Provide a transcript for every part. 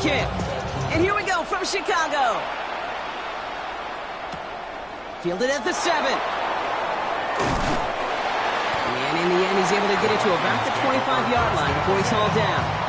kick. And here we go from Chicago. Fielded at the 7. And in the end, he's able to get it to about the 25-yard line before he's hauled down.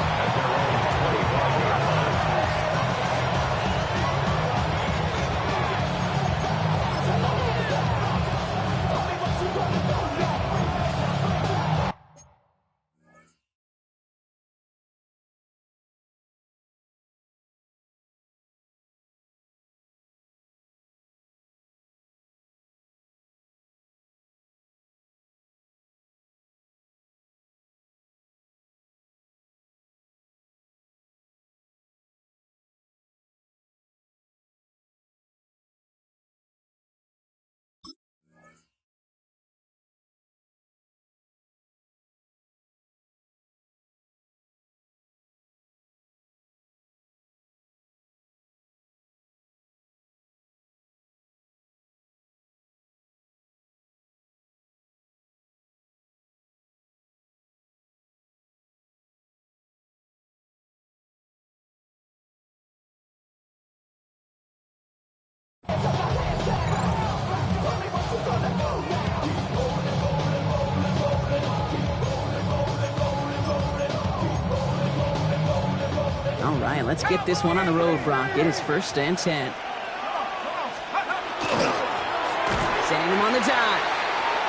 All right, let's get this one on the road, Brock. It is 1st and 10. Sending him on the dive.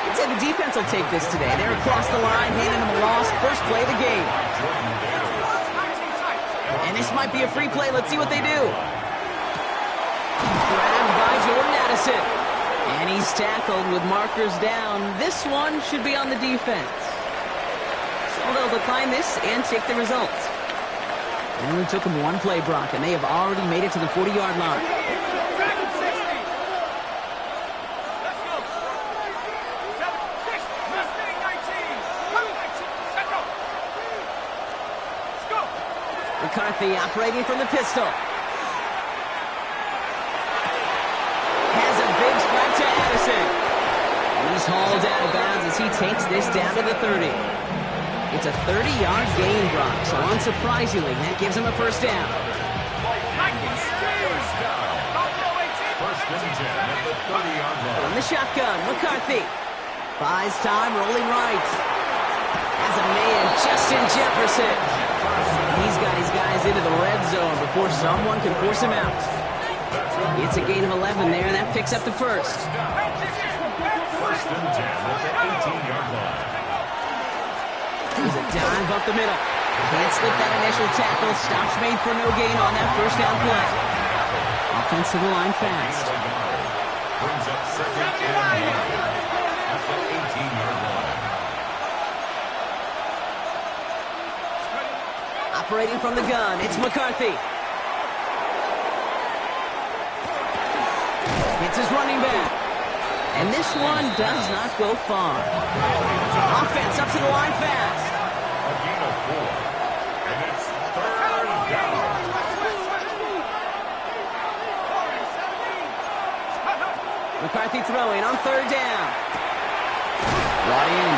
I'd say the defense will take this today. They're across the line, handing him a loss. First play of the game. And this might be a free play. Let's see what they do. Grabbed by Jordan Addison. And he's tackled with markers down. This one should be on the defense. So they'll decline this and take the results. It only took them one play, Brock, and they have already made it to the 40-yard line. McCarthy operating from the pistol. Has a big strike to Addison. And he's hauled out of bounds as he takes this down to the 30. It's a 30-yard gain, Brock, so unsurprisingly, that gives him a first down. On the shotgun, McCarthy buys time, rolling right. Has a man, Justin Jefferson. He's got his guys into the red zone before someone can force him out. It's a gain of 11 there, and that picks up the first. 1st and 10 at the 18-yard line. He's a dive up the middle. Can't slip that initial tackle. Stops made for no gain on that first down play. Offense to the line fast. Brings up 2nd and 1 at the 18-yard line. Operating from the gun, it's McCarthy. It's his running back. And this one does not go far. Offense up to the line fast. A gain of 4. And it's 3rd down. McCarthy throwing on 3rd down. Right in.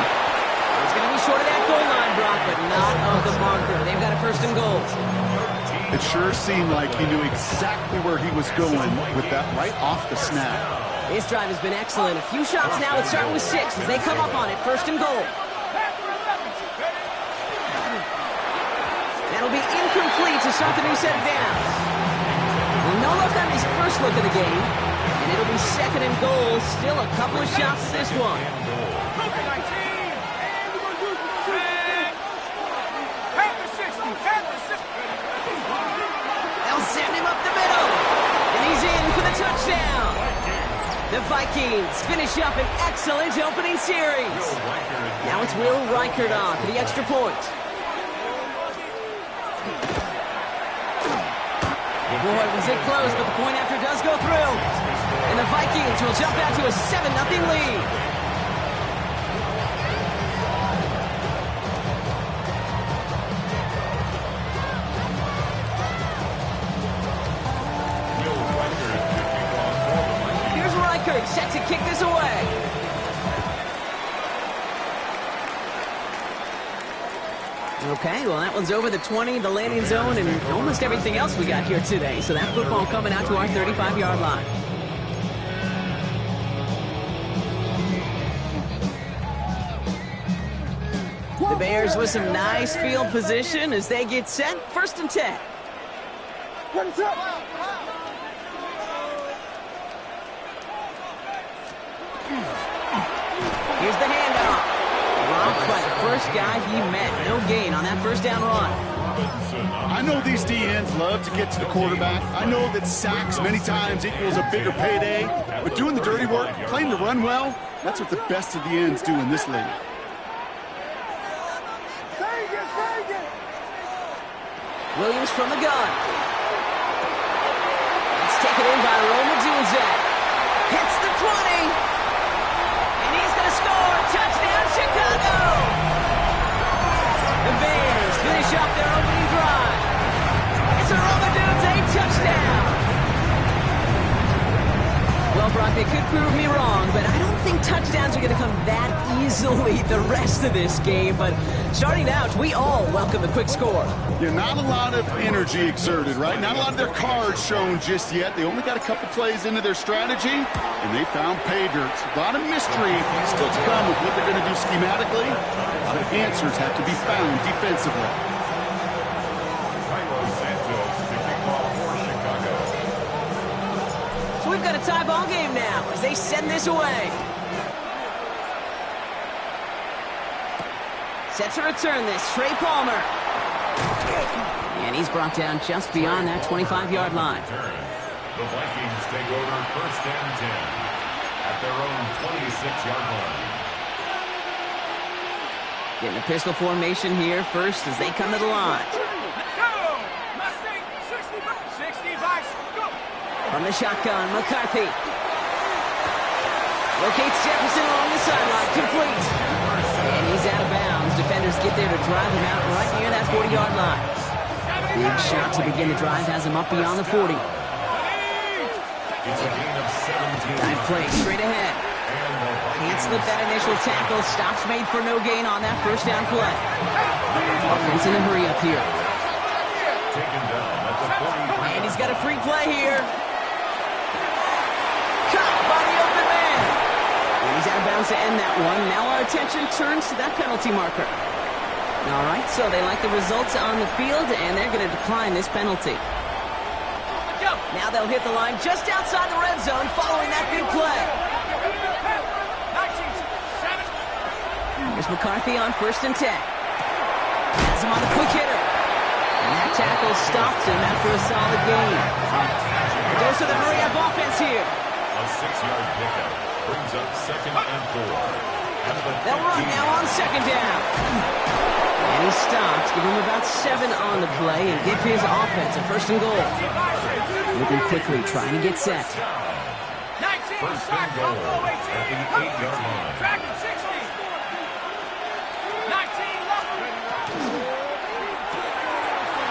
He's going to be short of that goal line, Brock, but not of the marker. They've got a 1st and goal. It sure seemed like he knew exactly where he was going with that right off the snap. This drive has been excellent. A few shots now. It's starting with 6 as they come up on it. 1st and goal. That'll be incomplete to start the new set of downs. Well, no luck on his first look of the game. And it'll be 2nd and goal. Still a couple of shots to this one. They'll send him up the middle. And he's in for the touchdown. The Vikings finish up an excellent opening series. Now it's Will Reichert on for the extra point. Boy, was it close, but the point after does go through. And the Vikings will jump out to a 7-0 lead. Set to kick this away. Okay, well, that one's over the 20, the landing zone, and almost everything else we got here today. So that football coming out to our 35-yard line. The Bears with some nice field position as they get set. 1st and 10. Here's the handoff. Dropped by the first guy he met. No gain on that 1st down run. I know these DNs love to get to the quarterback. I know that sacks many times equals a bigger payday. But doing the dirty work, playing to run well, that's what the best of the ends do in this league. Williams from the gun. It's taken in by Roma Dunzak. Hits the 20. And he's going to score. Touchdown, Chicago. The Bears finish up their opening drive. It's a Roma Dunzak touchdown. Well, Brock, they could prove me wrong, but I don't think touchdowns are going to come that easily the rest of this game. But starting out, we all welcome the quick score. Yeah, not a lot of energy exerted, right? Not a lot of their cards shown just yet. They only got a couple plays into their strategy, and they found pay dirt. A lot of mystery still to come with what they're going to do schematically. A lot of answers have to be found defensively. So we've got a tie ball game now as they send this away. Set to return this, Trey Palmer. And he's brought down just beyond that 25-yard line. The Vikings take over 1st and 10 at their own 26-yard line. Getting a pistol formation here first as they come to the line. From the shotgun, McCarthy. Locates Jefferson along the sideline, complete. And he's out of bounds. Defenders get there to drive him out right near that 40-yard line. Big shot to begin the drive, has him up beyond the 40. It's a gain of 17. Dive play straight ahead. Can't slip that initial tackle. Stops made for no gain on that 1st down play. Offense in a hurry up here. Taken down at the 40. And he's got a free play here. Caught by the open man. And he's out of bounds to end that one. Now our attention turns to that penalty marker. All right, so they like the results on the field, and they're going to decline this penalty. Now they'll hit the line just outside the red zone following that big play. Here's McCarthy on 1st and 10. Has him on the quick hitter. And that tackle stops him after a solid gain. Goes to the hurry-up offense here. A 6-yard pickup brings up 2nd and 4. They'll run now on 2nd down. And he stops, give him about 7 on the play, and give his offense a 1st and goal. Moving quickly, trying to get set. 1st and goal at the 8-yard line.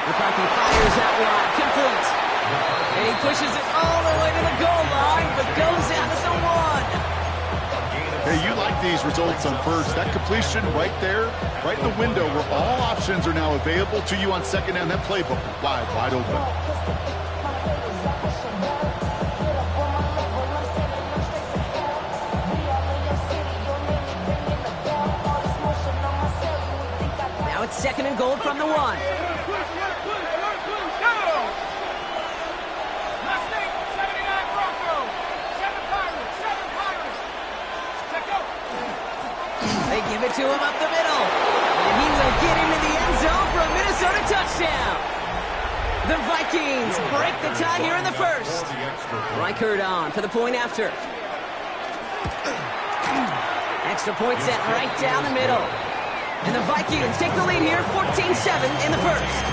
McCarthy fires that wide, complete. And he pushes it all the way to the goal line, but goes out at the 1. Hey, you like these results on first. That completion right there, right in the window where all options are now available to you on 2nd down. That playbook wide open. Now it's 2nd and goal from the 1. They give it to him up the middle. And he will get into the end zone for a Minnesota touchdown. The Vikings break the tie here in the 1st. Reichert on for the point after. Extra point set right down the middle. And the Vikings take the lead here, 14-7 in the 1st.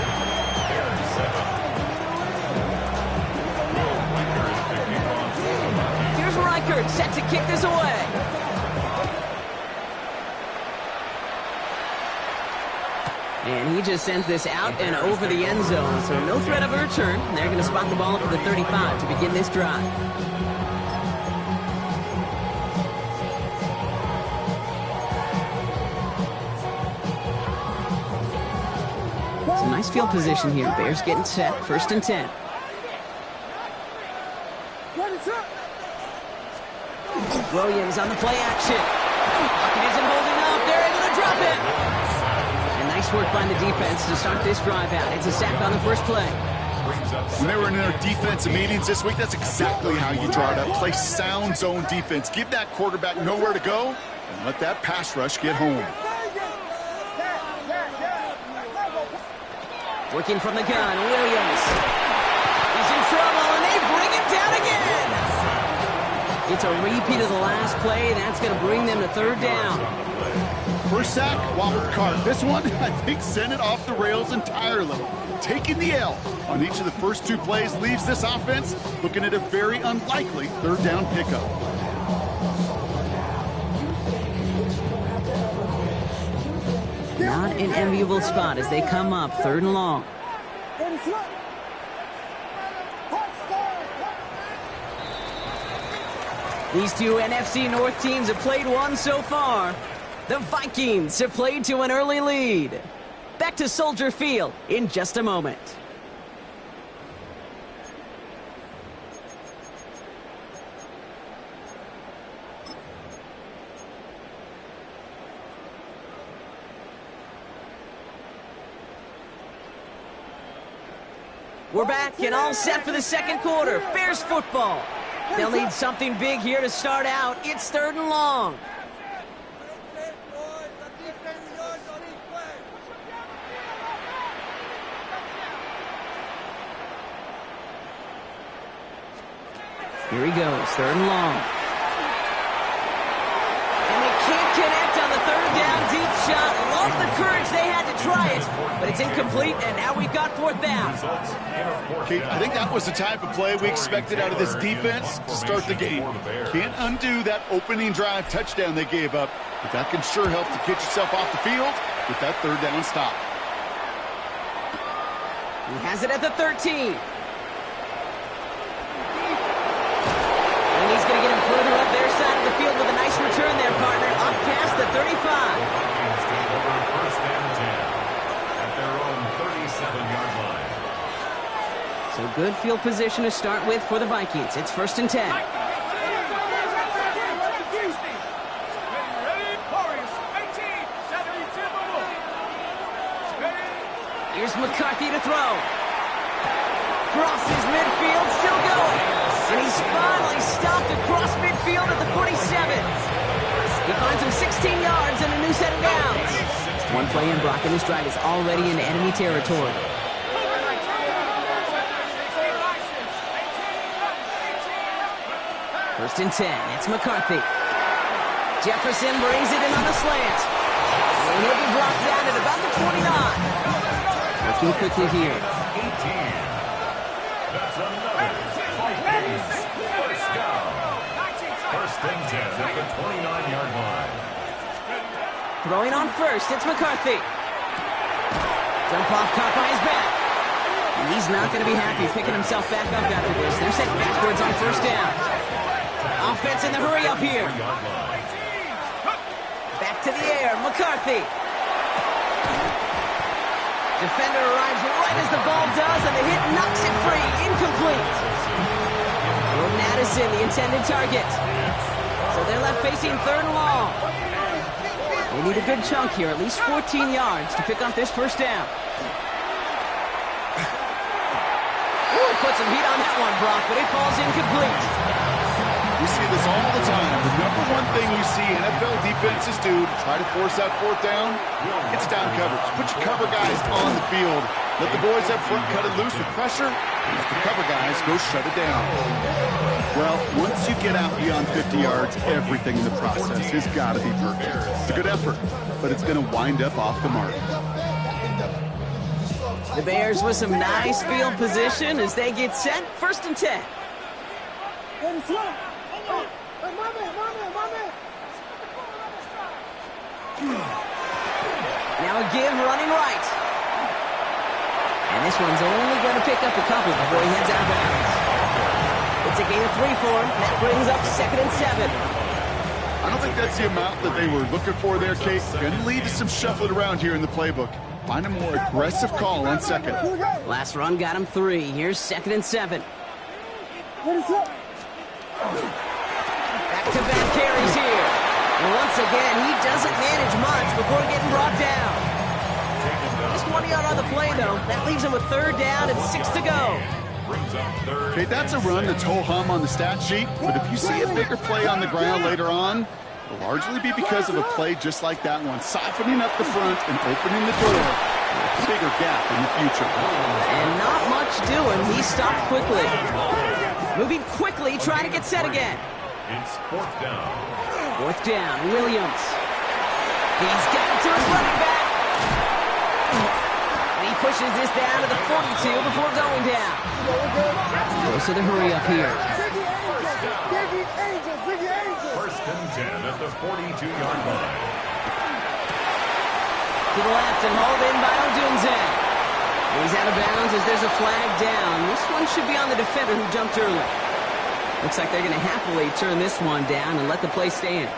Here's Reichert set to kick this away. And he just sends this out and over the end zone. So no threat of a return. They're going to spot the ball up at the 35 to begin this drive. Some nice field position here. Bears getting set. 1st and 10. Williams on the play action. Pocket isn't holding up. They're able to drop it. And nice work by the defense to start this drive out. It's a sack on the first play. When they were in their defensive meetings this week, that's exactly how you draw it up. Play sound zone defense. Give that quarterback nowhere to go and let that pass rush get home. Working from the gun, Williams. He's in trouble, and they bring him down again. It's a repeat of the last play. That's going to bring them to 3rd down. First sack, wobbled the cart. This one, I think, sent it off the rails entirely. Taking the L on each of the first 2 plays leaves this offense looking at a very unlikely 3rd down pickup. Not an enviable spot as they come up 3rd and long. These 2 NFC North teams have played one so far. The Vikings have played to an early lead. Back to Soldier Field in just a moment. We're back and all set for the 2nd quarter. Bears football. They'll need something big here to start out. It's 3rd and long. Here he goes, 3rd and long. And they can't connect on the 3rd down deep shot. Love the courage they had to try it, but it's incomplete, and now we've got 4th down. Okay, I think that was the type of play we expected out of this defense to start the game. Can't undo that opening drive touchdown they gave up, but that can sure help to get yourself off the field with that 3rd down stop. He has it at the 13. And he's going to get him further up their side of the field with a nice return there, partner, up past the 35. Vikings take over 1st and 10 at their own 37-yard line. So good field position to start with for the Vikings. It's 1st and 10. Here's McCarthy to throw. Crosses midfield, still going. And he's finally stopped across midfield at the 47. He finds him 16 yards and a new set of downs. One play in, Brock, and this drive is already into enemy territory. First and 10, it's McCarthy. Jefferson brings it in on the slant. And he'll be brought down at about the 29. Looking quickly here. 18. That's another Vikings first down. 1st and 10 at the 29-yard line. Throwing on first, it's McCarthy. Jump off caught by his back. And he's not going to be happy picking himself back up after this. They're set backwards on 1st down. Offense in the hurry up here. Back to the air, McCarthy. Defender arrives right as the ball does, and the hit knocks it free. Incomplete. Jordan Addison, the intended target. So they're left facing 3rd and long. They need a good chunk here, at least 14 yards to pick up this 1st down. Ooh, put some heat on that one, Brock, but it falls incomplete. We see this all the time. The number one thing you see NFL defenses do to try to force that 4th down, it's down coverage. Put your cover guys on the field. Let the boys up front cut it loose with pressure. Let the cover guys go shut it down. Well, once you get out beyond 50 yards, everything in the process has got to be perfect. It's a good effort, but it's going to wind up off the mark. The Bears with some nice field position as they get set. 1st and 10. Now a give running right. And this one's only going to pick up a couple before he heads out of bounds. It's a gain of 3 for him. That brings up 2nd and 7. I don't think that's the amount that they were looking for there, Kate. Going to lead to some shuffling around here in the playbook. Find a more aggressive call on second. Last run got him 3. Here's 2nd and 7. Back-to-back carries here. And once again, he doesn't manage much before getting brought down. Just 1 yard on the play, though. That leaves him with 3rd down and 6 to go. Okay, that's a run that's ho-hum on the stat sheet, but if you see a bigger play on the ground later on, it'll largely be because of a play just like that one, softening up the front and opening the door for a bigger gap in the future. And not much doing. He stopped quickly. Moving quickly, trying to get set again. It's 4th down. 4th down, Williams. He's got it to his running back. And he pushes this down to the 42 before going down. Goes to the hurry up here. 1st and 10 at the 42-yard line. To the left and hauled in by Odunze. He's out of bounds as there's a flag down. This one should be on the defender who jumped early. Looks like they're going to happily turn this one down and let the play stand.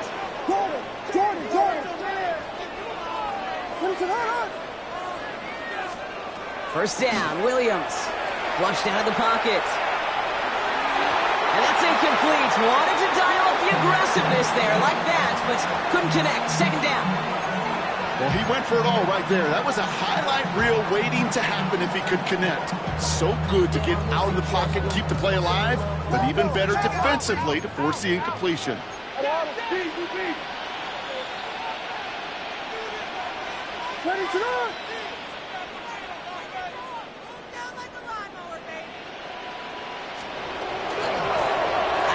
First down, Williams. Flushed out of the pocket. And that's incomplete. Wanted to dial up the aggressiveness there like that, but couldn't connect. 2nd down. Well, he went for it all right there. That was a highlight reel waiting to happen if he could connect. So good to get out of the pocket and keep the play alive, but even better defensively to force the incompletion. Out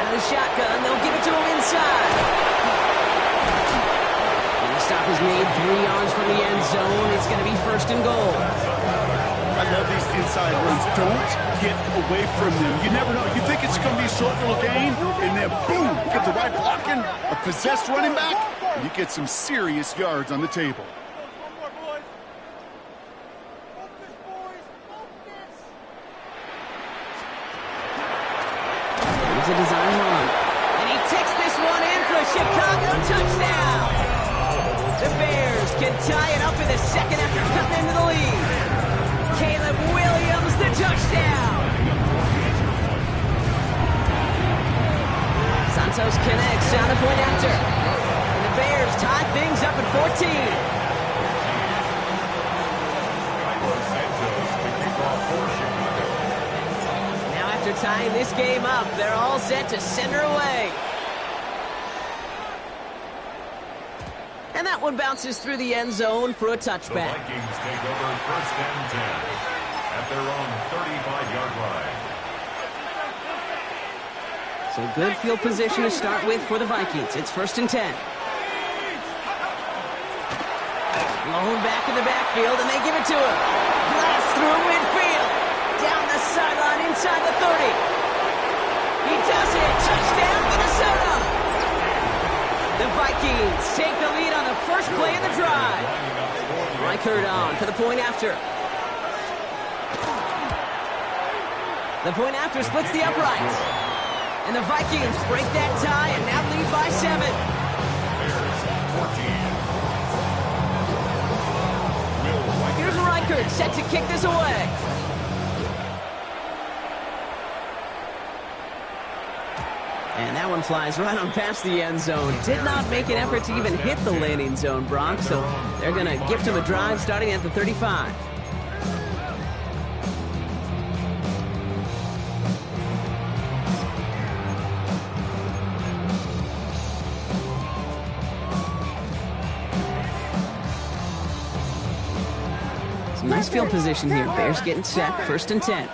of the shotgun, they'll give it to him inside. Stop is made 3 yards from the end zone. It's going to be 1st and goal. I love these inside runs. Don't get away from them. You never know. You think it's going to be a short little gain, and then boom, get the right blocking, a possessed running back, and you get some serious yards on the table. Here's a design run. And he takes this one in for a Chicago touchdown. The Bears can tie it up in the 2nd after cutting into the lead. Caleb Williams, the touchdown. Santos connects on the point after. And the Bears tie things up at 14. Now after tying this game up, they're all set to send her away. And that one bounces through the end zone for a touchback. The Vikings take over 1st and 10 at their own 35-yard line. So good field position to start with for the Vikings. It's 1st and 10. Lone back in the backfield, and they give it to him. Blast through midfield. Down the sideline inside the 30. He does it. Touchdown, Minnesota. The Vikings take the lead on the first play of the drive. Reichert on for the point after. The point after splits the uprights. And the Vikings break that tie and now lead by 7. Here's Reichert set to kick this away. And that one flies right on past the end zone. Did not make an effort to even hit the landing zone, Brock, so they're going to gift him a drive starting at the 35. Some nice field position here. Bears getting set, 1st and 10.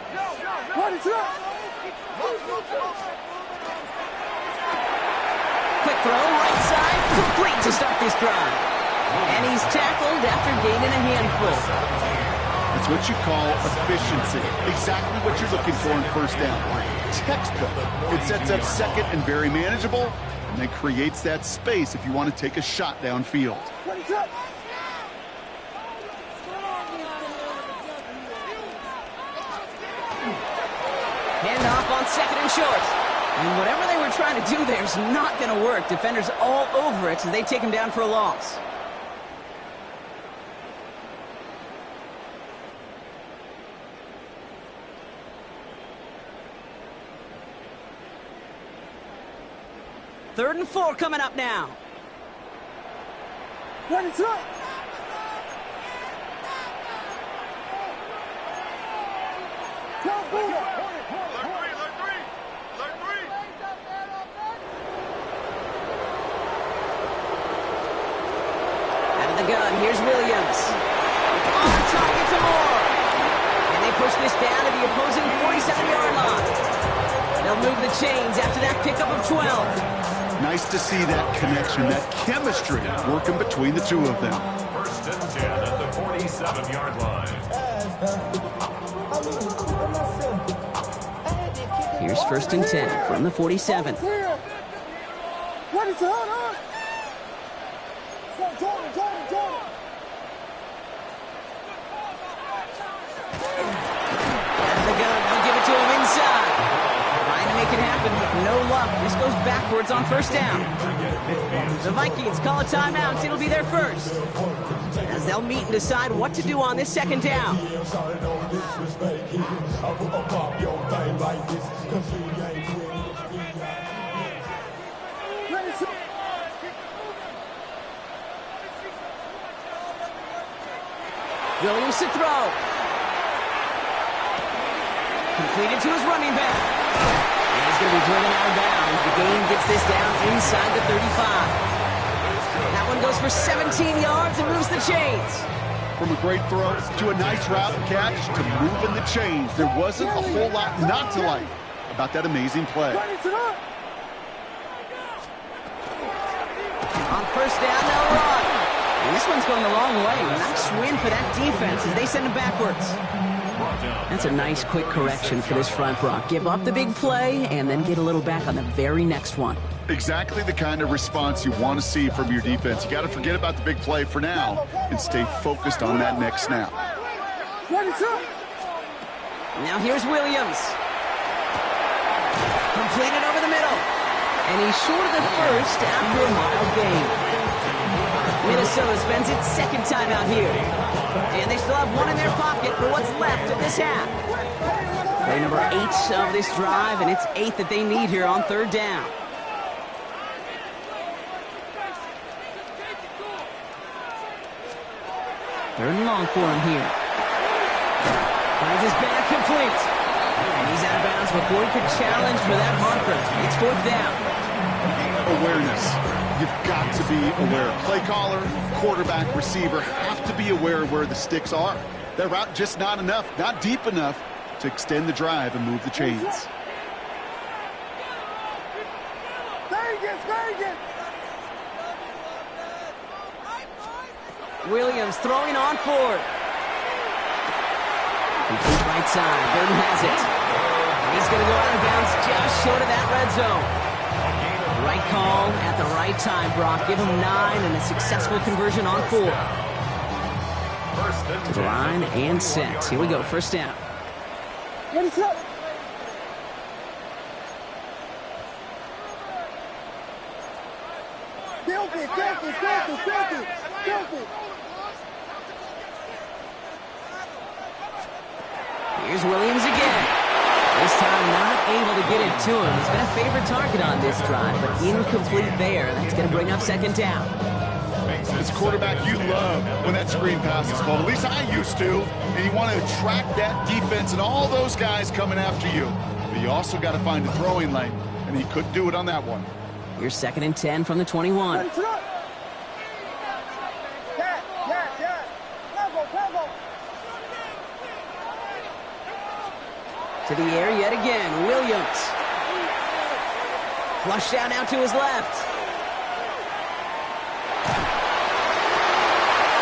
Quick throw, right side, complete to start this drive. And he's tackled after gaining a handful. That's what you call efficiency. Exactly what you're looking for in 1st down. Textbook. It sets up 2nd and very manageable, and then creates that space if you want to take a shot downfield. Handoff on 2nd and short. And whatever they were trying to do there is not going to work. Defenders all over it, so they take him down for a loss. 3rd and 4 coming up now. Ready, set. Out of the gun, here's Williams. It's on target to Moore. And they push this down to the opposing 47-yard line. They'll move the chains after that pickup of 12. Nice to see that connection, that chemistry working between the two of them. 1st and 10 at the 47-yard line. Here's 1st and 10 from the 47. Ready, set, hold on. Jordan. Out of the gun, they'll give it to him inside. Trying to make it happen, but no luck. This goes backwards on 1st down. The Vikings call a timeout. It'll be their first, as they'll meet and decide what to do on this 2nd down. Williams to throw. Completed to his running back. And he's going to be driven out of bounds. The gain gets this down inside the 35. That one goes for 17 yards and moves the chains. From a great throw to a nice route and catch to moving the chains. There wasn't a whole lot not to like about that amazing play. Ready, set up. On 1st down, they'll run. And this one's going the wrong way. Nice win for that defense as they send him backwards. That's a nice quick correction for this front row. Give up the big play and then get a little back on the very next one. Exactly the kind of response you want to see from your defense. You got to forget about the big play for now and stay focused on that next snap. Ready, set. Now here's Williams. Completed over the middle. And he's short of the first after a mild gain. Minnesota spends its 2nd time out here. And they still have one in their pocket for what's left of this half. Play number 8 of this drive, and it's 8 that they need here on 3rd down. Third and long for him here. Finds his back complete. And he's out of bounds before he could challenge for that marker. It's 4th down. Awareness. You've got to be aware. Play caller, quarterback, receiver have to be aware of where the sticks are. That route just not enough, not deep enough to extend the drive and move the chains. Vegas. Williams throwing on 4th. Complete right side. Burton has it. He's going to go out of bounds just short of that red zone. Right call at the right time, Brock. Give him 9 and a successful conversion on 4. To the line and set. Here we go. 1st down. Ready, set. Filthy. Here's Williams again. This time not able to get it to him. He's been a favorite target on this drive, but incomplete there. That's going to bring up 2nd down. As a quarterback, you love when that screen pass is called. At least I used to. And you want to attract that defense and all those guys coming after you. But you also got to find a throwing lane, and he couldn't do it on that one. Here's 2nd and 10 from the 21. Ready, set up. Yeah. Tempo. To the air yet again. Williams. Flushed out now to his left.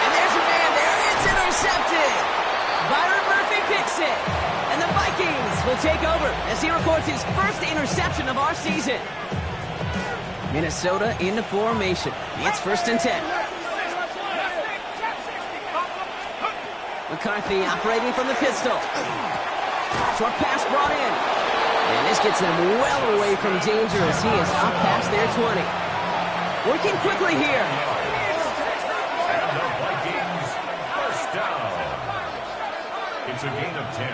And there's a man there. It's intercepted. Byron Murphy picks it. And the Vikings will take over as he records his first interception of our season. Minnesota into formation. It's 1st and 10. McCarthy operating from the pistol. Short pass brought in. And this gets them well away from danger as he is up past their 20. Working quickly here. And the Vikings, 1st down. It's a gain of 10.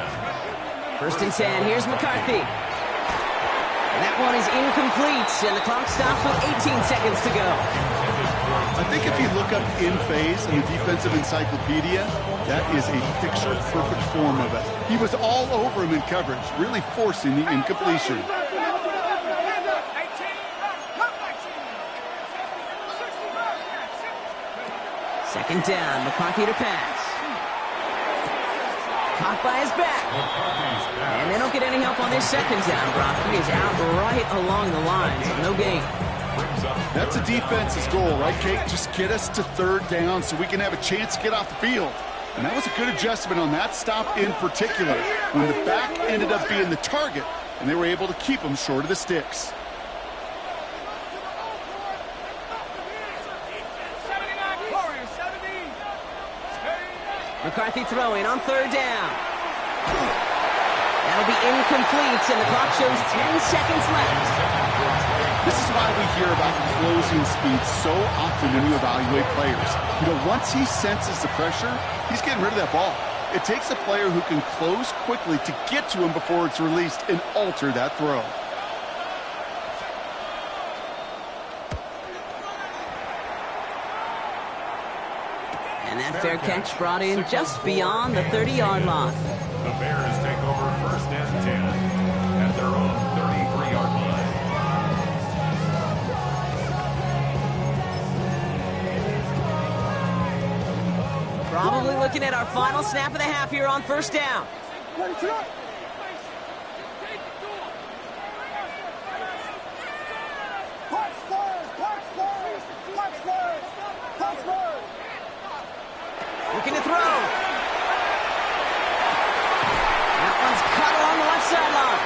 1st and 10. Here's McCarthy. And that one is incomplete, and the clock stops with 18 seconds to go. I think if you look up in phase in the defensive encyclopedia, that is a picture-perfect form of it. He was all over him in coverage, really forcing the incompletion. Second down, McCarthy to pass. Caught by his back. And they don't get any help on this second down, Brock. He is out right along the line, so no gain. That's a defense's goal, right, Kate? Just get us to third down so we can have a chance to get off the field. And that was a good adjustment on that stop in particular, when the back ended up being the target, and they were able to keep him short of the sticks. McCarthy throwing on third down. That'll be incomplete, and the clock shows 10 seconds left. This is why we hear about closing speed so often when you evaluate players. You know, once he senses the pressure, he's getting rid of that ball. It takes a player who can close quickly to get to him before it's released and alter that throw. And that fair catch brought in just beyond the 30-yard line. The Bears take over first and 10 at their own 33-yard line. Probably looking at our final snap of the half here on first down. Ready, set. Looking to throw. That one's cut along the left sideline.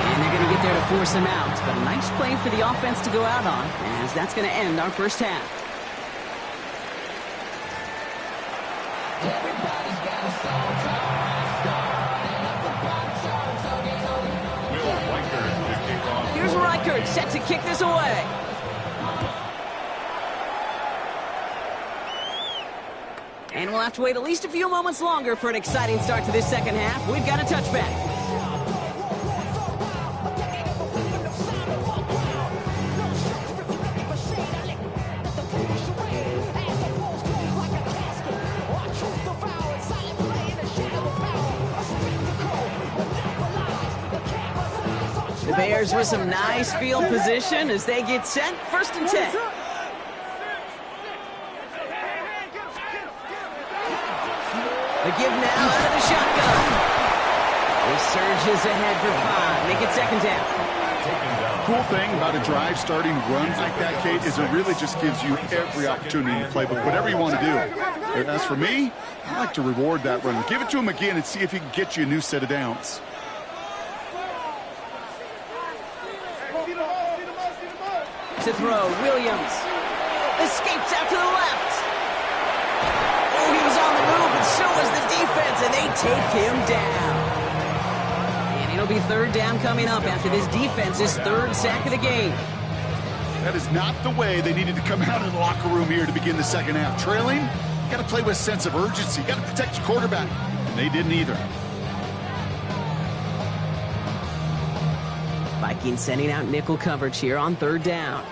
And they're going to get there to force him out. But a nice play for the offense to go out on, as that's going to end our first half. Here's Reichert set to kick this away. And we'll have to wait at least a few moments longer for an exciting start to this second half. We've got a touchback. The Bears with some nice field position as they get set. First and 10. The give now out of the shotgun. He surges ahead for 5. Make it second down. Cool thing about a drive starting runs like that, Kate, is it really just gives you every opportunity to play with whatever you want to do. As for me, I like to reward that run. Give it to him again and see if he can get you a new set of downs. To throw, Williams escapes out to the left. Oh, he was on the move, and so was the defense, and they take him down. And it'll be third down coming up after this defense's third sack of the game. That is not the way they needed to come out of the locker room here to begin the second half. Trailing, you got to play with a sense of urgency. You got to protect your quarterback, and they didn't either. Vikings sending out nickel coverage here on third down.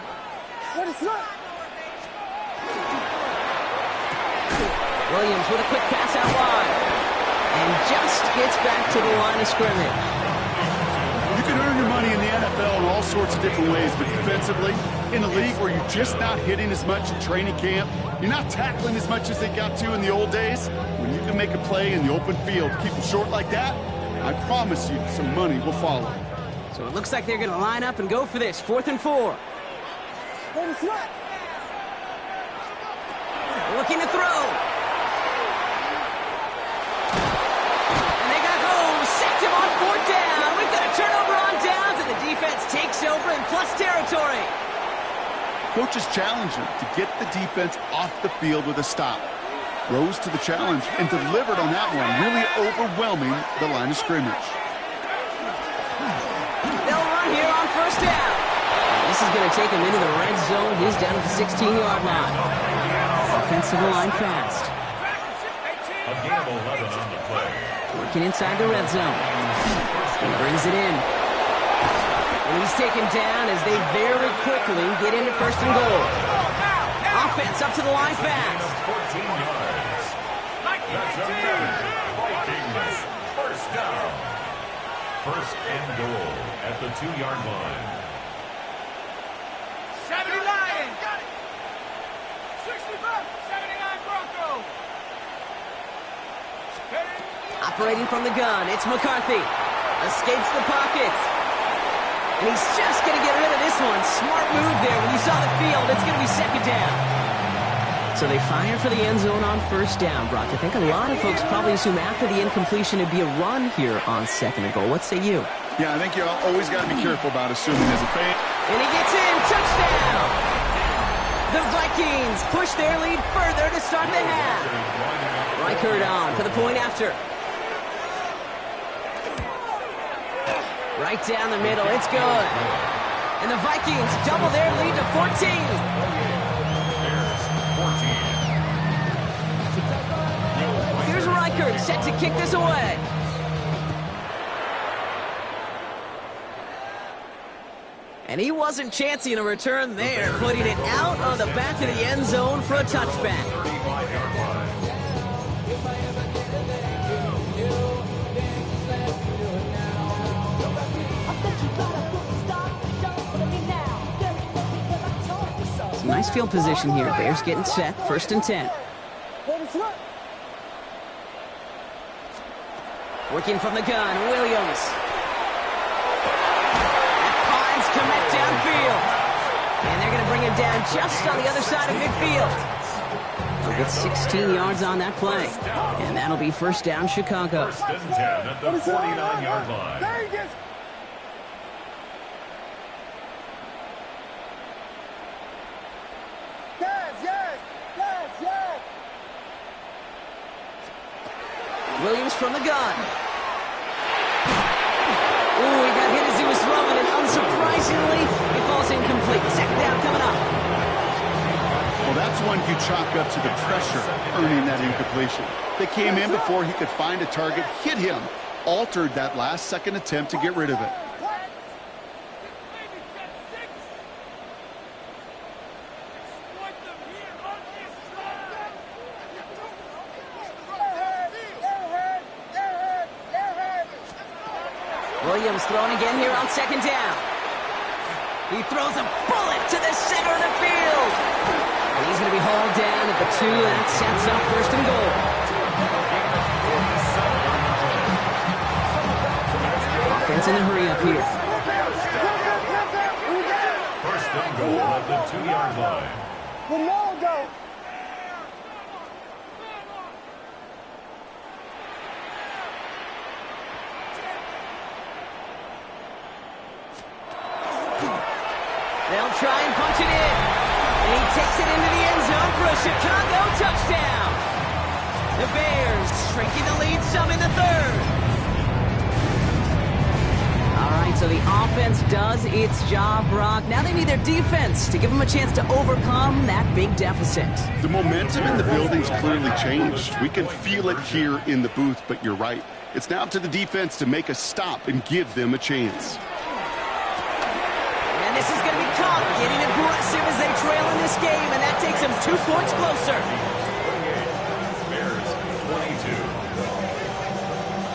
Williams with a quick pass out wide. And just gets back to the line of scrimmage. You can earn your money in the NFL in all sorts of different ways, but defensively, in a league where you're just not hitting as much in training camp, you're not tackling as much as they got to in the old days, when you can make a play in the open field, keep them short like that, I promise you some money will follow. So it looks like they're going to line up and go for this. 4th and 4. Looking to throw. And they got home. Sacked him on 4th down. We've got a turnover on downs, and the defense takes over in plus territory. Coach's challenging to get the defense off the field with a stop. Rose to the challenge and delivered on that one, really overwhelming the line of scrimmage. They'll run here on first down. This is going to take him into the red zone. He's down at the 16-yard line. Offensive line fast. A gain of 11 on the play. Working inside the red zone. He brings it in. And he's taken down as they very quickly get into first and goal. Offense up to the line fast. 14 yards. That's a Vikings first down. First and goal at the 2-yard line. 70 Lions. 65, 79 Broncos. Operating from the gun, it's McCarthy. Escapes the pocket. And he's just going to get rid of this one. Smart move there. When you saw the field, it's going to be second down. So they fire for the end zone on first down, Brock. I think a lot of folks probably assume after the incompletion it'd be a run here on second and goal. What say you? Yeah, I think you always got to be careful about assuming as a fan. And he gets in. Touchdown! The Vikings push their lead further to start the half. Reichert on for the point after. Right down the middle. It's good. And the Vikings double their lead to 14. Here's Reichert set to kick this away. And he wasn't chancing a return there, putting it out on the back of the end zone for a touchback. Some nice field position here. Bears getting set, first and 10. Working from the gun, Williams. Commit downfield. And they're going to bring him down just on the other side of midfield. He'll get 16 yards on that play. And that'll be first down, Chicago. First and 10 at the 49-yard line. Williams from the gun. Ooh, he got hit as he was throwing, and unsurprisingly, it falls incomplete. Second down coming up. Well, that's one you chalk up to the pressure earning that incompletion. They came in before he could find a target, hit him, altered that last second attempt to get rid of it. Williams throwing again here on second down. He throws a bullet to the center of the field. And he's going to be hauled down at the 2, and that sets up first and goal. Offense in a hurry up here. First and goal at the 2-yard line. The logo. They'll try and punch it in. And he takes it into the end zone for a Chicago touchdown. The Bears shrinking the lead some in the third. All right, so the offense does its job, Brock. Now they need their defense to give them a chance to overcome that big deficit. The momentum in the building's clearly changed. We can feel it here in the booth, but you're right. It's now up to the defense to make a stop and give them a chance. And this is going to be Cobb getting aggressive as they trail in this game, and that takes them 2 points closer. Bears 22.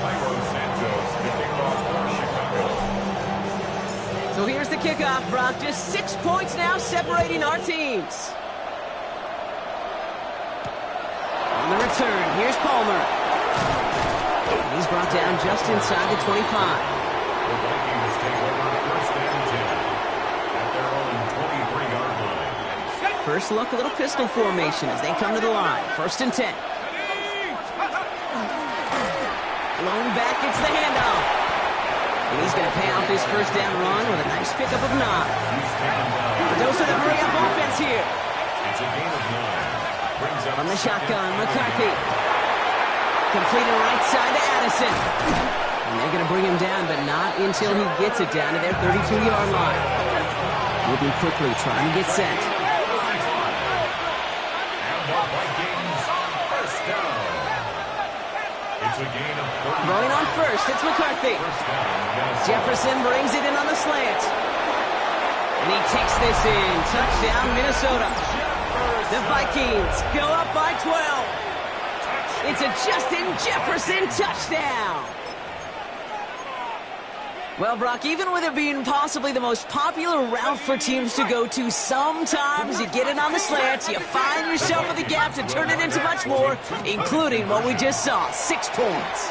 Cairo Santos, the kickoff for Chicago. So here's the kickoff, Brock. Just 6 points now separating our teams. On the return, here's Palmer. He's brought down just inside the 25. The Vikings take over first and 10 at their own 23-yard line. First look, a little pistol formation as they come to the line. First and 10. Blown back, it's the handoff. And he's going to pay off his first down run with a nice pickup of 9. Those are the hurry-up offense here. It's a gain of 9. Brings up From the shotgun, McCarthy. Completed right side to Addison. And they're going to bring him down, but not until he gets it down to their 32-yard line. Moving quickly, trying to get set. and the Vikings first down. It's a a gain of 30. Throwing on first, it's McCarthy. First down, Minnesota. Jefferson brings it in on the slant. And he takes this in. Touchdown, Minnesota. The Vikings go up by 12. It's a Justin Jefferson touchdown. Well, Brock, even with it being possibly the most popular route for teams to go to, sometimes you get it on the slants, you find yourself with a gap to turn it into much more, including what we just saw, 6 points.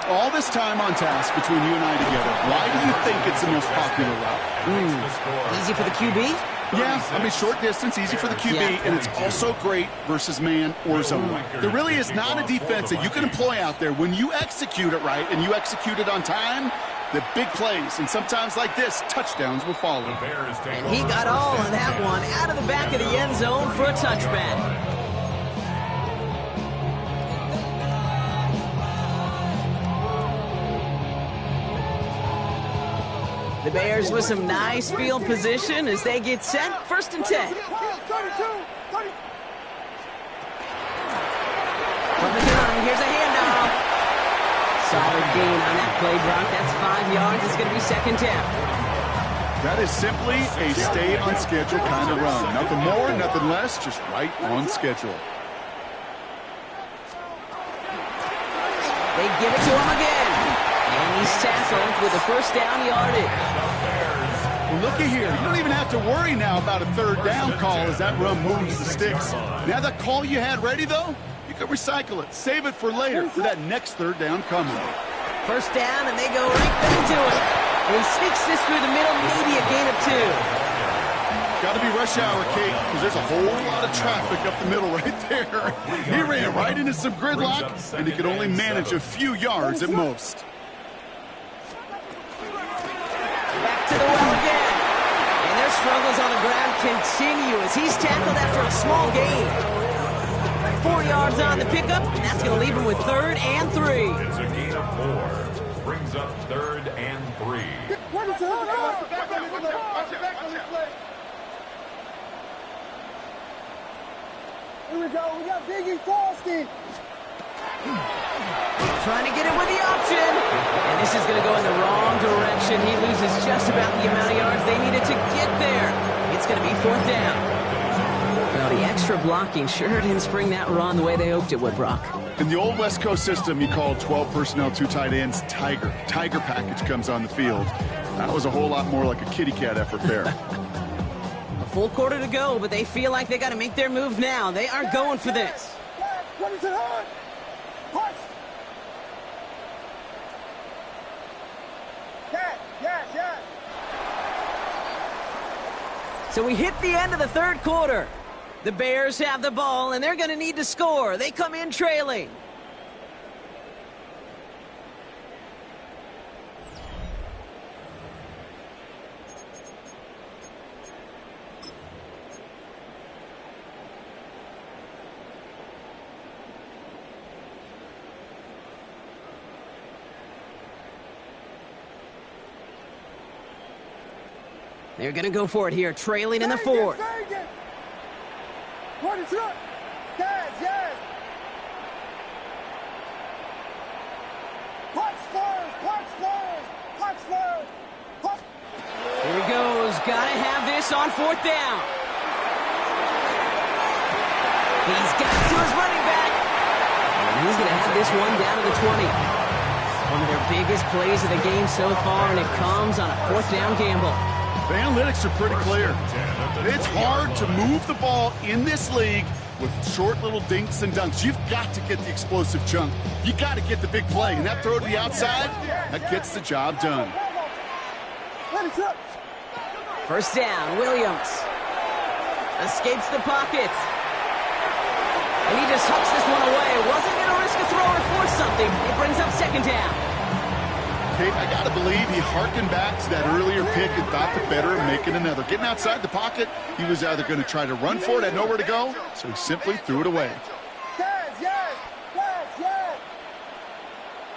All this time on task between you and I together, why do you think it's the most popular route? Easy for the QB? Yeah, I mean, short distance, easy for the QB, Yeah. and it's also great versus man or zone. There really is not a defense that you can employ out there. When you execute it right and you execute it on time, the big plays, and sometimes like this, touchdowns will follow. And he got all of that one out of the back of the end zone for a touchback. The Bears with some nice field position as they get set. 1st and 10. From the gun, here's a handoff. Solid gain on that play, Brock. That's 5 yards. It's going to be 2nd down. That is simply a stay on schedule kind of run. Nothing more, nothing less, just right on schedule. They give it to him again. And he's tackled with a 1st down yardage. Well, looky here. You don't even have to worry now about a 3rd down call as that run moves the sticks. Now that call you had ready, though, you can recycle it. Save it for later for that next 3rd down coming. 1st down, and they go right back to it. And he sneaks this through the middle, maybe a gain of 2. Got to be rush hour, Kate, because there's a whole lot of traffic up the middle right there. He ran right into some gridlock, and he could only manage a few yards at most. Back to the well again. And their struggles on the ground continue as he's tackled after a small gain. 4 yards on the pickup, and that's going to leave him with 3rd and 3. It's a gain of 4. Brings up 3rd and 3. What is it? Here we go. We got Biggie Frosty. Trying to get it with the option. And this is going to go in the wrong direction. He loses just about the amount of yards they needed to get there. It's going to be 4th down. Well, the extra blocking sure didn't spring that run the way they hoped it would, Brock. In the old West Coast system, you called 12 personnel, 2 tight ends, Tiger. Tiger package comes on the field. That was a whole lot more like a kitty cat effort there. A full quarter to go, but they feel like they got to make their move now. They are going for this. What is it on? Push. Yes. So we hit the end of the 3rd quarter. The Bears have the ball, and they're going to need to score. They come in trailing. They're going to go for it here, trailing in the 4th. What is it? Yes. Punch first. Here he goes. Got to have this on 4th down. He's got it to his running back. And he's going to have this one down to the 20. One of their biggest plays of the game so far, and it comes on a 4th down gamble. The analytics are pretty clear. It's hard to move the ball in this league with short little dinks and dunks. You've got to get the explosive chunk. You got to get the big play. And that throw to the outside, that gets the job done. 1st down, Williams. Escapes the pocket. And he just hucks this one away. Wasn't going to risk a throw or force something. It brings up 2nd down. Kate, I got to believe he harkened back to that earlier pick and thought the better of making another. Getting outside the pocket, he was either going to try to run for it, had nowhere to go, so he simply threw it away. Yes.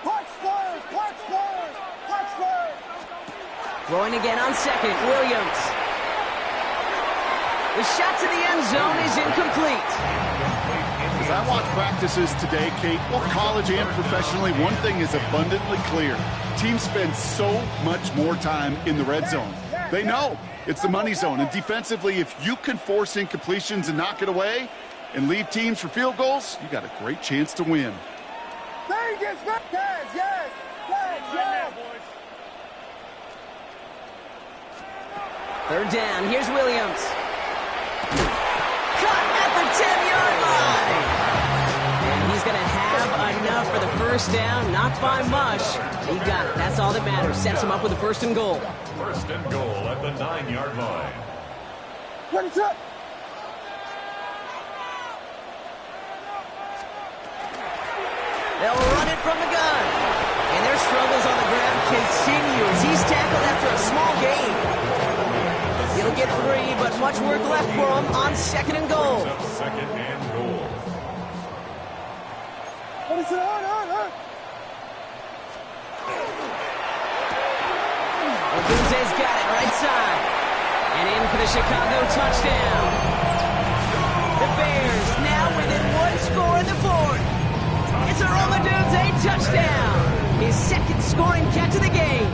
Punch first. Throwing again on 2nd, Williams. The shot to the end zone is incomplete. As I watch practices today, Kate, both college and professionally, one thing is abundantly clear. Teams spend so much more time in the red zone. They know it's the money zone. And defensively, if you can force incompletions and knock it away and leave teams for field goals, you got a great chance to win. Vegas, yes, yes, yes. Third down. Here's Williams. Cut at the 10-yard line. And he's going to have enough for the first down. Not by much. He got it. That's all that matters. Sets him up with a first and goal. First and goal at the 9-yard line. What is up? They'll run it from the gun. And their struggles on the ground continue as he's tackled after a small gain. He'll get 3, but much work left for him on second and goal. Second and goal. What is it? Odunze's got it right side. And in for the Chicago touchdown. The Bears now within 1 score in the fourth. It's a Odunze touchdown. His second scoring catch of the game.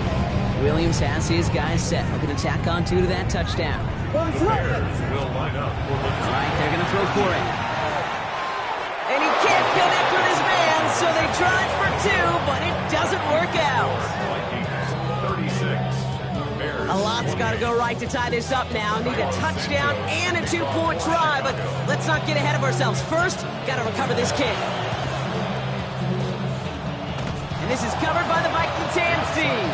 Williams has his guys set. Looking to tack on 2 to that touchdown. The Bears will line up for the All right, they're going to throw for it. And he can't connect with his man, so they tried for 2, but it doesn't work out. Vikings 36. Bears A lot's got to go right to tie this up now. Need a touchdown and a 2-point try, but let's not get ahead of ourselves. First, got to recover this kick. And this is covered by the Vikings hands team.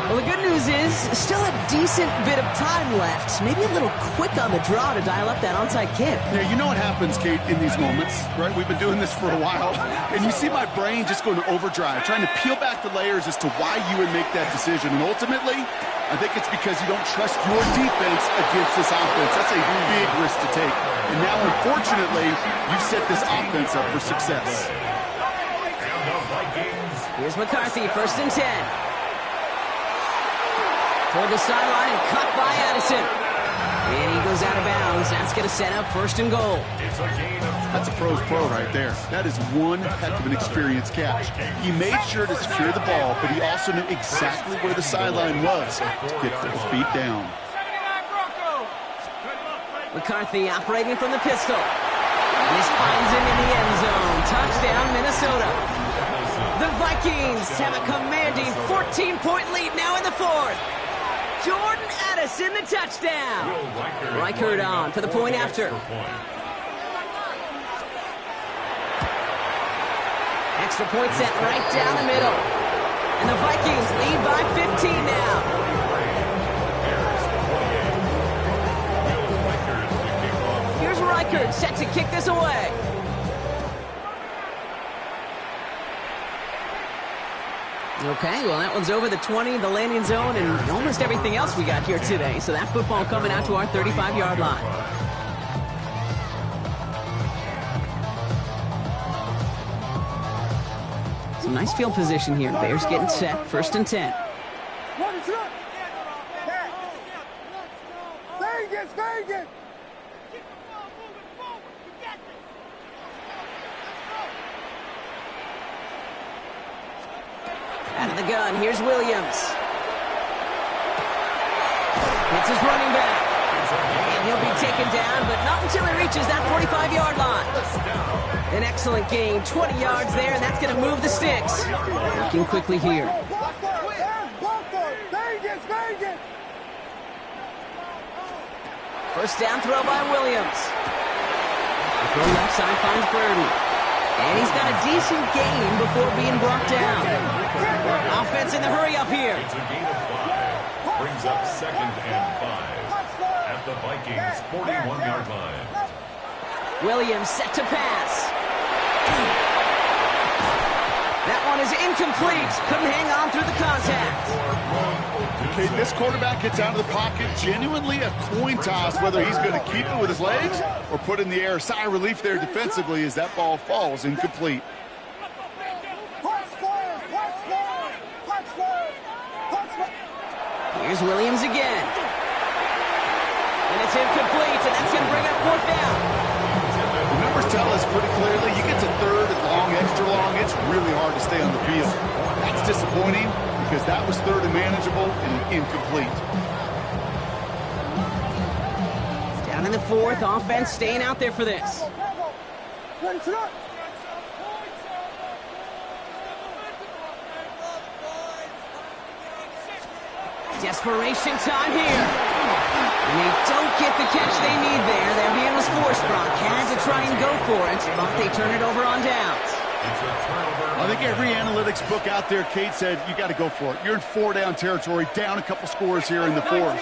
Well, the good news is still a decent bit of time left. Maybe a little quick on the draw to dial up that onside kick. Yeah, you know what happens, Kate, in these moments, right? We've been doing this for a while, and you see my brain just going to overdrive, trying to peel back the layers as to why you would make that decision. And ultimately, I think it's because you don't trust your defense against this offense. That's a big risk to take. And now, unfortunately, you've set this offense up for success. And the Vikings. Here's McCarthy, first and 10. Toward the sideline and cut by Addison. And he goes out of bounds. That's going to set up first and goal. It's a gain of That's a pro's pro right there. That is one heck of an experienced catch. He made sure to secure the ball, but he also knew exactly where the sideline was to get his feet down. McCarthy operating from the pistol. And this finds him in the end zone. Touchdown, Minnesota. The Vikings have a commanding 14-point lead now in the fourth. Jordan Addison, the touchdown. Reichert on for the point after. Extra point set right down the middle. And the Vikings lead by 15 now. Here's Reichert set to kick this away. Okay, well, that one's over the 20, the landing zone, and almost everything else we got here today. So that football coming out to our 35-yard line. Some nice field position here. Bears getting set, first and 10. What is up? Vegas, Vegas. Out of the gun, here's Williams. It's his running back. And he'll be taken down, but not until he reaches that 45-yard line. An excellent gain, 20 yards there, and that's going to move the sticks. Working quickly here. Vegas, Vegas. First down throw by Williams. The throw left side finds Burden. And he's got a decent gain before being brought down. Offense in the hurry up here. It's a gain of 5. Brings up second and 5 at the Vikings 41-yard line. Williams set to pass. That one is incomplete. Couldn't hang on through the contact. Okay, this quarterback gets out of the pocket, genuinely a coin toss whether he's going to keep it with his legs or put in the air. Sigh of relief there defensively as that ball falls incomplete. Here's Williams again. And it's incomplete. fourth down. The numbers tell us pretty clearly, you get to third and long, extra long, it's really hard to stay on the field. That's disappointing because that was third and manageable and incomplete. Down in the fourth, offense staying out there for this. Ready, start. Desperation time here. And they don't get the catch they need there. Their hand was forced. Brock had to try and go for it, but they turn it over on downs. I think every analytics book out there, Kate, said you got to go for it. You're in 4-down territory, down a couple scores here in the fourth.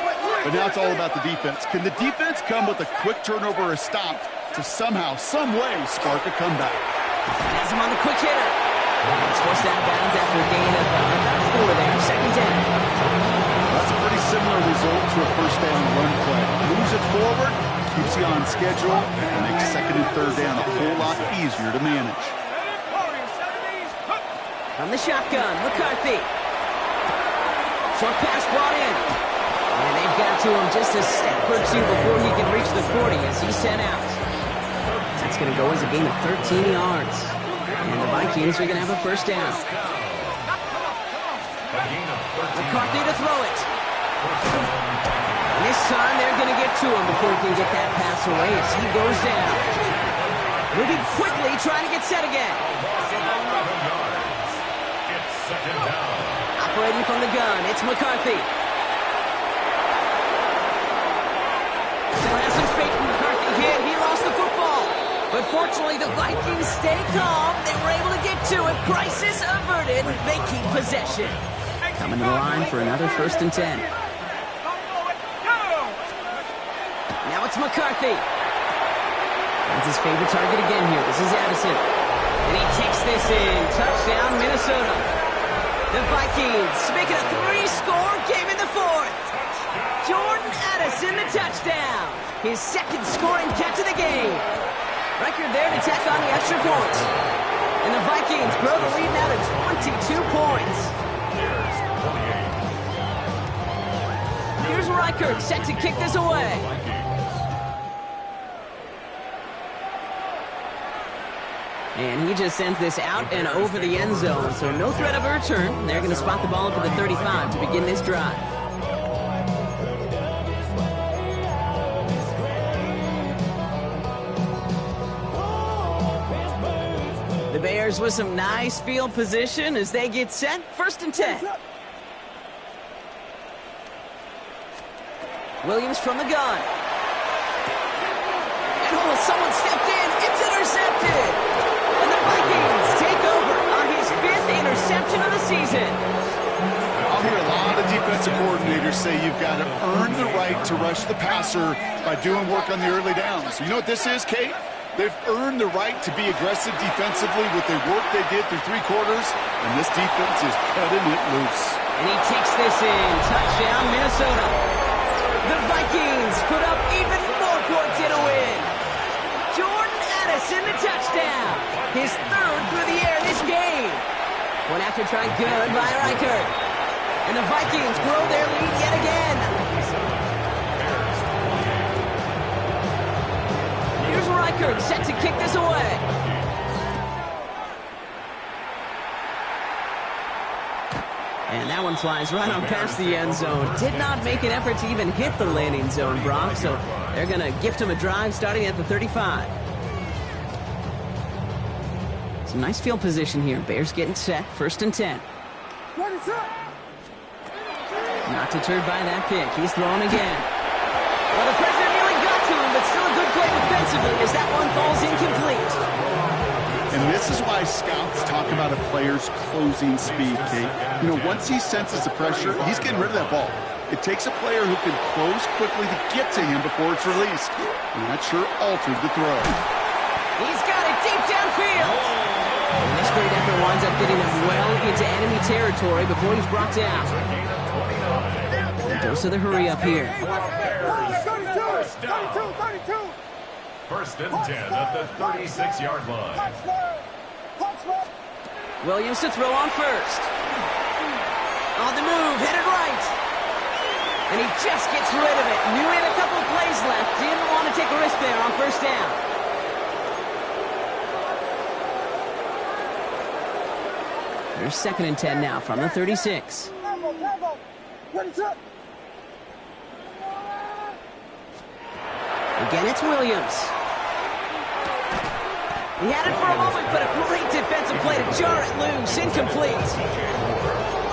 But now it's all about the defense. Can the defense come with a quick turnover or a stop to somehow, some way, spark a comeback? Has him on the quick hitter. It's forced out of bounds after a gain of about 4 there. Second down. That's a pretty similar result to a first down run play. Moves it forward, keeps you on schedule, and makes second and third down a whole lot easier to manage. From the shotgun, McCarthy. Short pass brought in. And they've got to him just a step or two before he can reach the 40 as he's sent out. That's going to go as a gain of 13 yards. And the Vikings are going to have a first down. McCarthy to throw it. And this time they're going to get to him before he can get that pass away as he goes down. Moving quickly, trying to get set again. Operating from the gun, it's McCarthy. Still has some space. McCarthy hit. He lost the football. But fortunately, the Vikings stay calm. They were able to get to it. Crisis averted. They keep possession. Coming to the line for another first and 10. Now it's McCarthy. That's his favorite target again here. This is Addison. And he takes this in. Touchdown, Minnesota. The Vikings make it a 3-score game in the fourth. Jordan Addison, the touchdown. His second scoring catch of the game. Record there to tack on the extra point. And the Vikings grow the lead now to 22 points. Here's Reichert set to kick this away. And he just sends this out and over the end zone. So no threat of a return. They're going to spot the ball up at the 35 to begin this drive. The Bears with some nice field position as they get set. First and 10. Williams from the gun. And oh, someone stepped in. It's intercepted. And the Vikings take over on his 5th interception of the season. I'll hear a lot of defensive coordinators say you've got to earn the right to rush the passer by doing work on the early downs. You know what this is, Kate? They've earned the right to be aggressive defensively with the work they did through 3 quarters, and this defense is cutting it loose. And he takes this in. Touchdown, Minnesota. The Vikings put up even more points in a win. Jordan Addison, the touchdown. His 3rd through the air this game. One after try good by Reichert. And the Vikings grow their lead yet again. Here's Reichert set to kick this away. And that one flies right on past the end zone. Did not make an effort to even hit the landing zone, Brock. So they're going to gift him a drive starting at the 35. Some nice field position here. Bears getting set. First and 10. Ready, set. Not deterred by that pick. He's throwing again. Well, the pressure nearly got to him, but still a good play defensively as that one falls incomplete. And this is why scouts talk about a player's closing speed, Kate. You know, once he senses the pressure, he's getting rid of that ball. It takes a player who can close quickly to get to him before it's released. And that sure altered the throw. He's got it deep downfield. And this great effort winds up getting him well into enemy territory before he's brought down. Dose of the hurry up here. 32. First and 10 at the 36-yard line. Williams to throw on first. On the move, headed right. And he just gets rid of it. Knew he had a couple of plays left. Didn't want to take a risk there on first down. There's 2nd and 10 now from the 36. Again, it's Williams. He had it for a moment, but a great defensive play to jar it loose. Incomplete.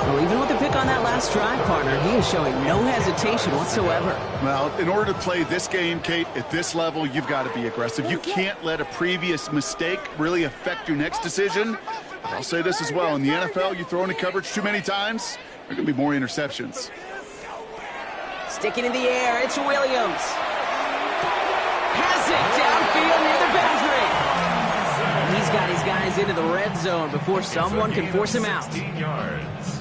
Well, even with the pick on that last drive, partner, he is showing no hesitation whatsoever. Well, in order to play this game, Kate, at this level, you've got to be aggressive. You can't let a previous mistake really affect your next decision. But I'll say this as well. In the NFL, you throw into coverage too many times, there are going to be more interceptions. Sticking in the air, it's Williams. Has it downfield near the boundary. He's got his guys into the red zone before someone can force him out.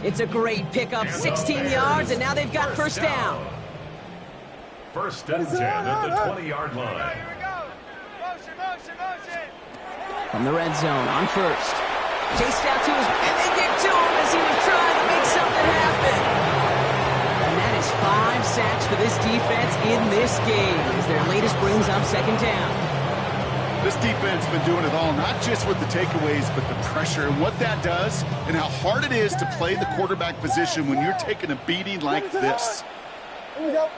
It's a great pickup, 16 yards, and now they've got first down. 1st and 10 at the 20-yard line. From the red zone on first. Chased out to his, and they get to him as he was trying to make something happen. And that is 5 sacks for this defense in this game as their latest brings up 2nd down. This defense has been doing it all, not just with the takeaways, but the pressure and what that does and how hard it is to play the quarterback position when you're taking a beating like this. Here we go.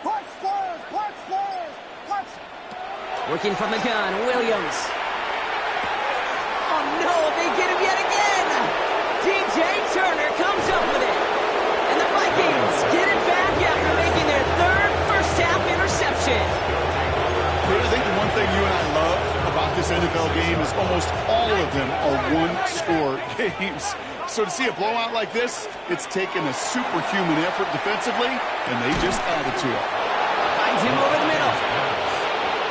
Punch, Spurs! Punch, Spurs! Punch! Working from the gun, Williams. Oh no, they get him yet again! DJ Turner comes up with it. And the Vikings get it back after making their 3rd first-half interception. I think the one thing you and I love about this NFL game is almost all of them are one-score games. So to see a blowout like this, it's taken a superhuman effort defensively, and they just added to it. Finds him over the middle.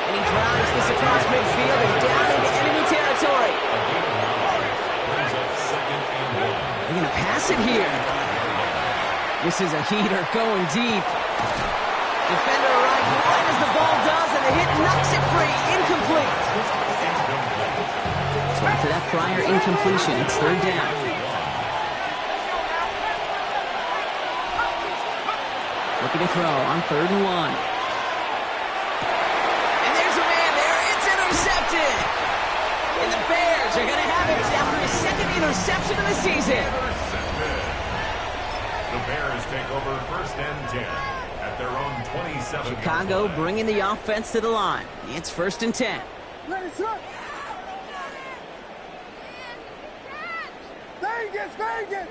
And he drives this across midfield and down into enemy territory. They're going to pass it here. This is a heater going deep. Defender arrives right as the ball does, and the hit knocks it free. Incomplete. So after that prior incompletion, it's 3rd down. Looking to throw on 3rd and 1. And there's a man there. It's intercepted. And the Bears are going to have it after his 2nd interception of the season. The Bears take over 1st and 10 at their own 27. Chicago bringing the offense to the line. It's 1st and 10. Ready, sir! Vegas, Vegas!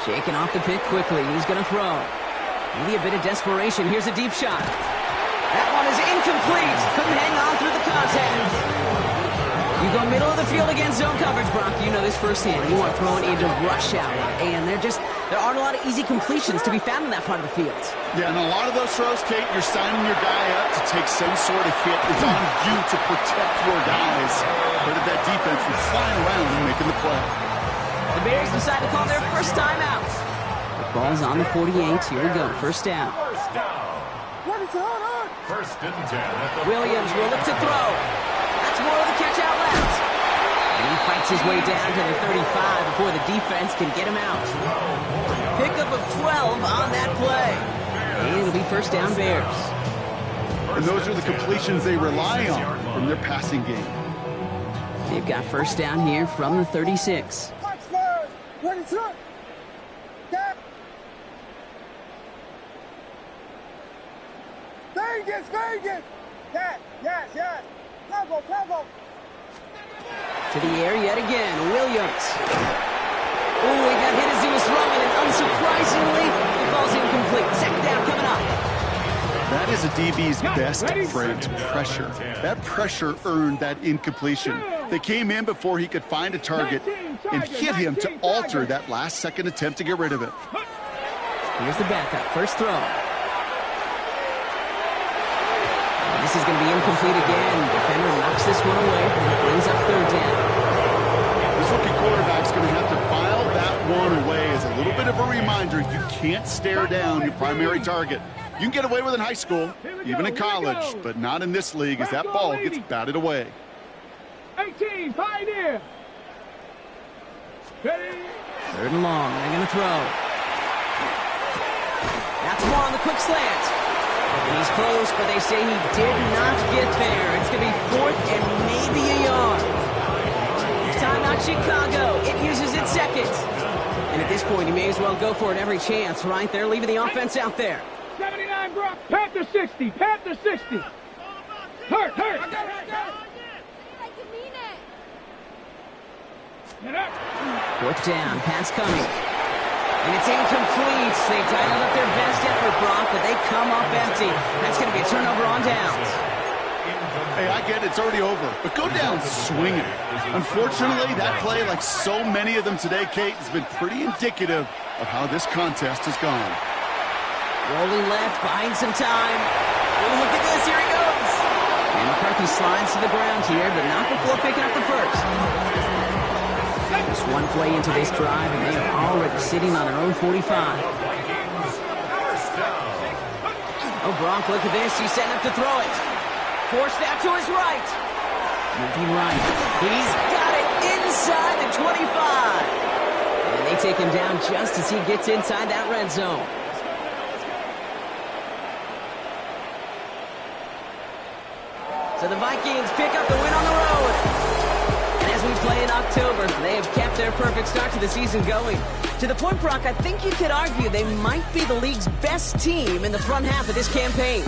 Shaking off the pick quickly. He's going to throw. Maybe a bit of desperation. Here's a deep shot. That one is incomplete. Couldn't hang on through the contact. You go middle of the field against zone coverage, Brock. You know this firsthand. You are throwing into rush hour. And there aren't a lot of easy completions to be found in that part of the field. Yeah, and a lot of those throws, Kate, you're signing your guy up to take some sort of hit. It's on you to protect your guys. But that defense was flying around and making the play. The Bears decide to call their first time out. The ball's on the 48. Here we go. First down. First down. Ready, sir, hold on! 1st and 10 at the Williams will look to throw. That's more of the catch out left. And he fights his way down to the 35 before the defense can get him out. Pickup of 12 on that play. And it'll be first down Bears. And those are the completions they rely on from their passing game. They've got first down here from the 36. Punch, Spurs! Ready, sir! That! Vegas, Vegas! That! Yes, yes! Combo, combo! To the air yet again, Williams. Oh, he got hit as he was throwing, and unsurprisingly, it falls incomplete. 2nd down coming up. That is a DB's best friend, pressure. That pressure earned that incompletion. They came in before he could find a target and hit him to alter that last-second attempt to get rid of it. Here's the backup. First throw. This is going to be incomplete again. Defender knocks this one away and brings up 3rd down. This rookie quarterback's going to have to file that one away as a little bit of a reminder. You can't stare down your primary target. You can get away with it in high school, even in college, but not in this league as that ball gets batted away. 18, Pioneer! Ready? 3rd and long. They're going to throw. That's more on the quick slant. And he's close, but they say he did not get there. It's going to be 4th and maybe a yard. Timeout Chicago. It uses its seconds. And at this point, he may as well go for it every chance, right? They're leaving the offense out there. 79, bro. Panther 60. Panther 60. Hurt. I got it. I can mean it. Get up. 4th down. Pass coming. And it's incomplete. They dialed up their best effort, Brock, but they come up empty. That's going to be a turnover on downs. Hey, I get it. It's already over. But go down swinging. Unfortunately, that play, like so many of them today, Kate, has been pretty indicative of how this contest has gone. Rolling left, buying some time. Oh, look at this. Here he goes. And McCarthy slides to the ground here, but not before picking up the first. Just one play into this drive, and they are already sitting on their own 45. Oh, Brock, look at this. He's setting up to throw it. Forced out to his right. Moving right. He's got it inside the 25. And they take him down just as he gets inside that red zone. So the Vikings pick up the win on the road. And as we play in October, they have kept their perfect start to the season going. To the point, Brock, I think you could argue they might be the league's best team in the front half of this campaign.